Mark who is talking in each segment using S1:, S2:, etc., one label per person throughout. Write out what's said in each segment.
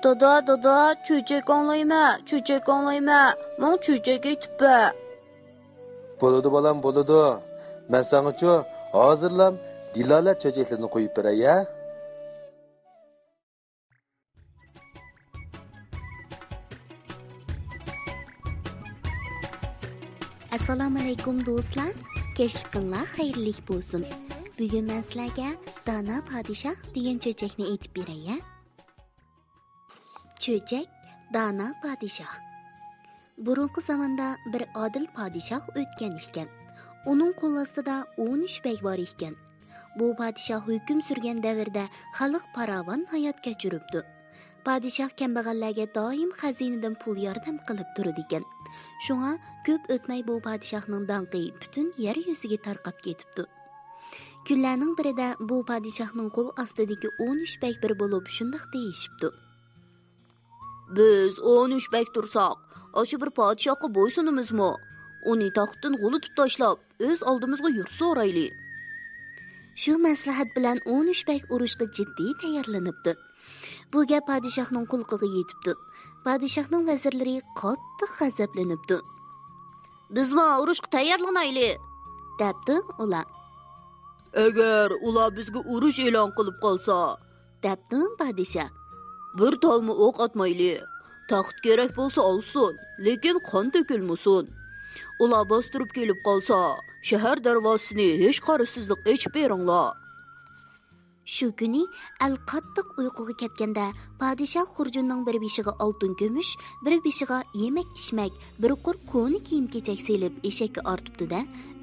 S1: Dada, çöçek anlayma. Mon çöçek etip.
S2: Boludu balam boludu. Ben sana hazırlam dilalet çöçeklerini koyup bere ya.
S3: Assalomu alaykum do'stlar. Kechlikinglar xayrli bo'lsin. Bugun men sizlarga Dana Padishah degan cho'chakni aytib beray. Cho'chak Dana Padishah. Burungi zamonda bir odil padishah o'tgan ekan. Uning qo'l ostida 13 bek bor ekan. Bu padishah hukm surgan davrda xalq farovon hayot kechiribdi. Padishah kambag'allarga doim xazinadan pul yordam qilib turdi ekan. Shunga ko'p o'tmay bu padishahning danqi butun yer yuziga tarqab ketibdi. Kunlarning birida bu padishahning qo'l ostidagi 13 bek bir bo'lib shundoq deyishibdi.
S1: Biz 13 bek tursak, aşı bir padişahga bo'ysunimizmi? Uni taxtdan g'ulitib tashlab, o'z oldimizga yursa o'rayli.
S3: Shu maslahat bilan 13 bek urushga jiddiy tayyorlanibdi. Bu gap padishahning qulqiga yetibdi. Padishahning vazirlari qattiq g'azablanibdi.
S1: Bizma urushga tayyorlanayli,
S3: debdi ular.
S1: Agar ular bizga urush e'lon qilib qolsa,
S3: debdi padishah.
S1: Bir talmi o'q atmayli. Taxt kerak bo'lsa olsin, lekin qon to'kilmasin. Ular bostirib kelib qolsa, shahar darvozasini hech qarsizlik ochib beringlar.
S3: Shu kuni qattiq uyquga ketganda padishah xurjunning bir beshiga oltin kumush, bir beshiga yemak-ichmak, bir qur ko'ni kiyim-kechak selib eshakka ortibdi-da,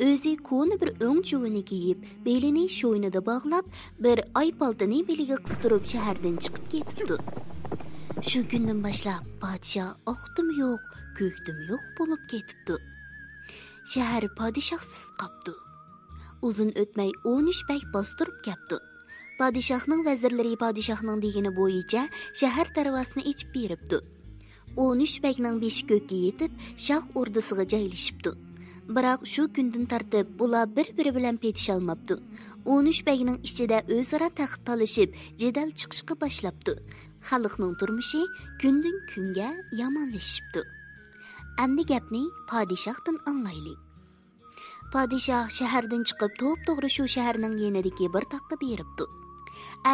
S3: o'zi ko'ni bir o'ng chuvini kiyib, belini sho'ynida bog'lab, bir oy paltini beliga qistirib shahardan chiqib ketibdi. Shu kundan boshlab padishah oqdim yo'q, ko'kdim yo'q bo'lib ketibdi. Shahar padishahsiz qoldi. Uzun o'tmay 13 bek bostirib keldi. Padishahning vazirlari padishahning degani bo'yicha shahar darvozasini ichib beribdi. 13 bekning beshi ko'kka yetib, shah o'rdisiga joylashibdi. Biroq shu kundan tartib bular bir-biri bilan petisholmabdi. 13 bekning ichida o'zaro taxt talashib, jadal chiqishga boshlabdi. Xalqning turmushi kundan kunga yomonlashibdi. Endi gapni padishahdan anglaylik. Padishah shahardan chiqib, to'p-to'g'ri shu shaharning yenidagi bir taqqa beribdi.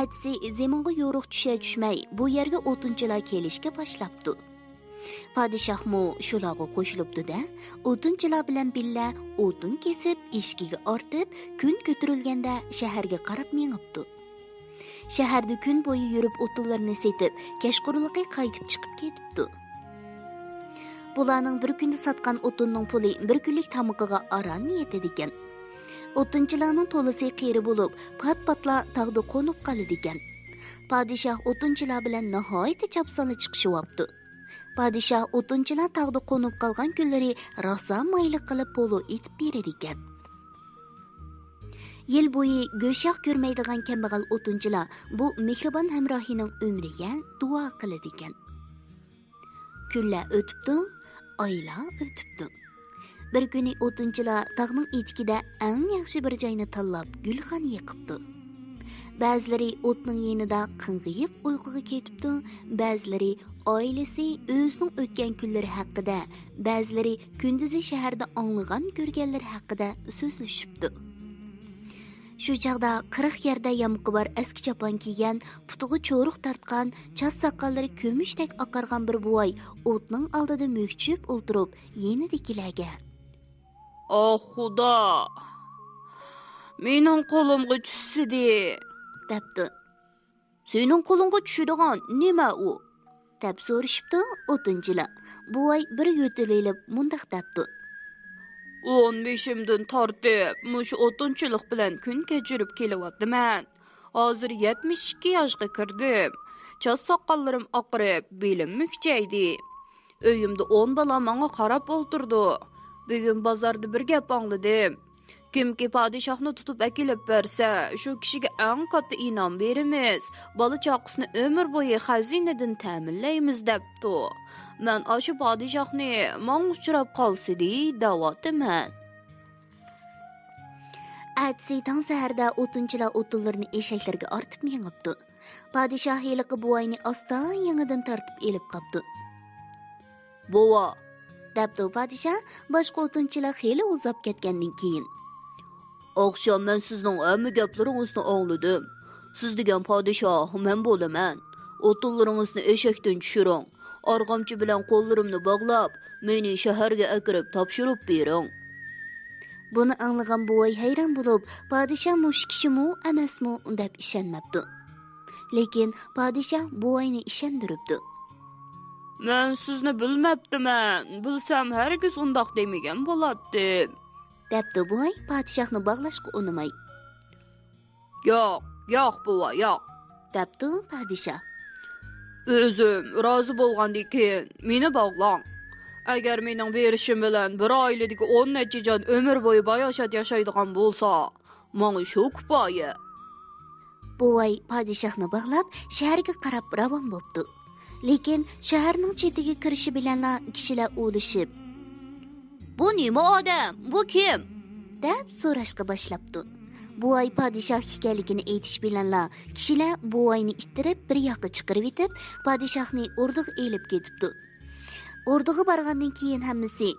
S3: Atsi zaminga yo'ruq tushmay, bu yerga o'tinchilar kelishga boshlabdi. Padishahmo shularga qo'shilibdi-da, o'tinchilar bilan billa o'tin kesib, eshkiga ortib, kun ko'tarilganda shaharga qarab mengibdi. Shaharda kun bo'yi yurib o'tinlarni setib, kashqurliqqa qaytib chiqib ketibdi. Bularning bir kunda sotgan o'tinning puli bir kunlik tamoqiga aron yetadi ekan. O'tinchilarning to'lisi qeri bo'lib, pat-patla tag'da qo'nib qoladi ekan. Padishah o'tinchilar bilan nihoyatda chapsali chiqishyapti. Padishah o'tinchilar tag'da qo'nib qolgan kunlari rosa mayli qilib polo etib beradi ekan. Yil bo'yi go'shaq ko'rmaydigan kambag'al o'tinchilar bu mehribon hamrohining umriga duo qiladi ekan. Kunlar o'tibdi, oylar o'tibdi. Bir kuni o'tinchilar tog'ning etikida eng yaxshi bir joyni tanlab gulxon yiqibdi. Ba'zilari o'tning yenida qing'iyib uyquga ketibdi, ba'zilari oilasi o'zining o'tgan kunlari haqida, ba'zilari kunduzi shaharda anglagan ko'rganlari haqida so'zlashibdi. Shu chaqda 40 yerda yamqi bor eski chopon kiygan, putiga cho'ruq tortgan, chas soqollari ko'mushdek oqargan bir buvoy o'tning oldida mo'kchib o'ltirib, yenidikilarga:
S1: "Oh xudo! Mening qo'limga tushsidi", debdi. "Sening qo'lingga tushadigan nima u?" deb so'rashibdi o'tinchilar. Buvoy bir yo'tilib mundaq debdi:
S4: 15imdan tortib, mush o'tinchilik bilan kun kechirib kelyapman. Hozir 72 yoshga kirdim. Chas soqollarim oqarib, belim mukchaydi. Uyimda 10 bola menga qarab o'ltirdi. Bugun bozorda bir gap angladim. Kimki padishahni tutib akilib bersa, shu kishiga eng katta inom beramiz. Bola chaqisini umr bo'yi xazinadan ta'minlaymiz debdi. Men ashu padishahni men uchrab qolsidi da'votiman.
S3: Atsi tong saharda o'tinchilar o'tinlarni eshaklarga ortib mengibdi. Padişah heliqi buvayni astan yanıdan tartib elib qapdı.
S1: Bova,
S3: Debdi padişah başqa o'tinchilar heli uzab ketgandan keyin.
S1: akşam men sizning hamma gaplaringizni angladim. Siz degan podshoh men bo'laman. O'tinlaringizni eshakdan tushiring. Arg'amchi bilan qo'llarimni bog'lab, meni shaharga akirib topshirib bering.
S3: Buni anglagan buvay hayron bo'lib, padişah mush kishimu emasmi deb ishonmabdi. Lekin padişah buvayni ishondiribdi.
S4: Men sizni bilmabdiman. Bilsam hargiz undaq demagan bo'lardim.
S3: Debdi buvay padişahni bog'lashga unamay.
S1: Yo'q bova, yo'q.
S3: Debdi padişah.
S4: O'zim rozi bo'lgandan keyin meni bog'lang. Agar mening berishim bilan bir oiladagi 10 necha jon umr bo'yi bayoshat yashaydigan bo'lsa,
S1: Menga shu kifoya.
S3: Buvay padişahni bog'lab shaharga qarab ravon bo'pti. Lekin shaharning chetiga kirishi bilanla kishilar o'lishib,
S1: Bu nima odam? Bu kim?
S3: deb so'rashga boshlabdi. Buvay padişah ekanligini aytish bilanla kishilar buvayni ittirib bir yoqqa chiqarib etib, padişahni o'rdiga elib ketibdi. O'rdiga borgandan keyin hammasi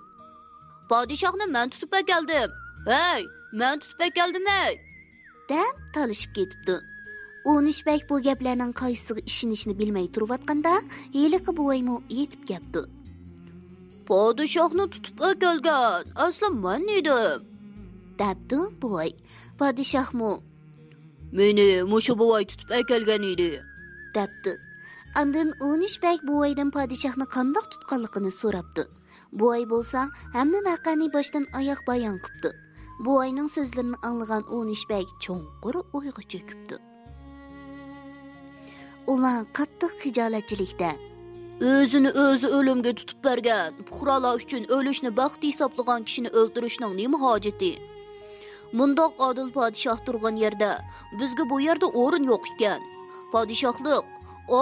S1: Podshohni men tutib keldim. Hey, men tutib keldim ey.
S3: deb talishib ketibdi. O'nishbek bu gaplarning qaysisiga ishonishni bilmay turayotganda, heliqi buvaymo yetib keldi.
S1: Podshohni tutib kelgan. Aslan men edim.
S3: Debdi buvay. Padişahmo
S1: Meni mushu buvay tutib kelgan edi.
S3: debdi. Andın O'nishbek buvaydan padişahni qandoq tutqanligini so'rabdi. Buvay bo'lsa, hamma vaqani boshdan oyoq bayon qildi. Buvayning so'zlarini anglagan O'nishbek cho'nqur o'yga cho'kibdi. Ular qattiq xijolatchilikda
S1: O'zini o'zi o'limga tutib bergan, puhralar uchun o'lishni baxt hisoblagan kishini o'ldirishning nima hojati? Mundoq odil podshoh turgan yerda bizga bu yerda o'rin yo'q ekan. Podshohlik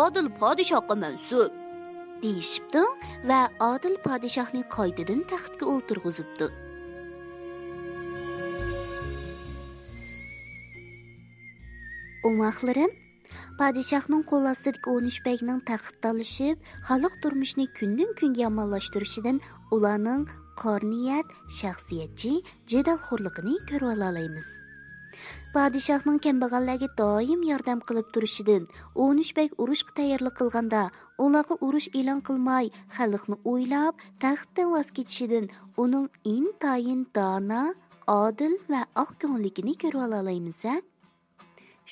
S1: odil podshohga mansub.
S3: deyishibdi va odil padişahni qoydidan taxtga o'ltirg'izibdi. Umaqlarim, padişahning qo'l ostidagi O'nishbekning taxtda olishib, xalq turmushini kundan kunga yomonlashtirishidan ularning qorniyat, shaxsiyatchi, jadalxo'rligini ko'rib olamiz. Padişahning kambag'allarga doim yordam qilib turishidan, O'nishbek urushga tayyorlik qilganda, ularga urush e'lon qilmay, xalqni o'ylab, taxtdan voz kechishidan uning intayin dono, odil va oq ko'ngilligini ko'rib olamiz.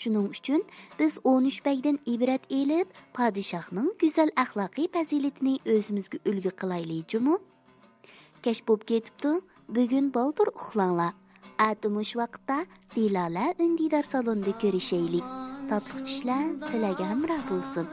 S3: Shuning uchun biz O'nishbekdan ibrat elib, padişahning go'zal axloqiy fazilatini o'zimizga ulgu qilaylik-mi? Kech bo'lib ketibdi, bugun boldir uxlanglar. Atumush vaqtda Dilola Undidor salonida ko'rishaylik. Tatliq tishlar sizlarga hamroh bo'lsin.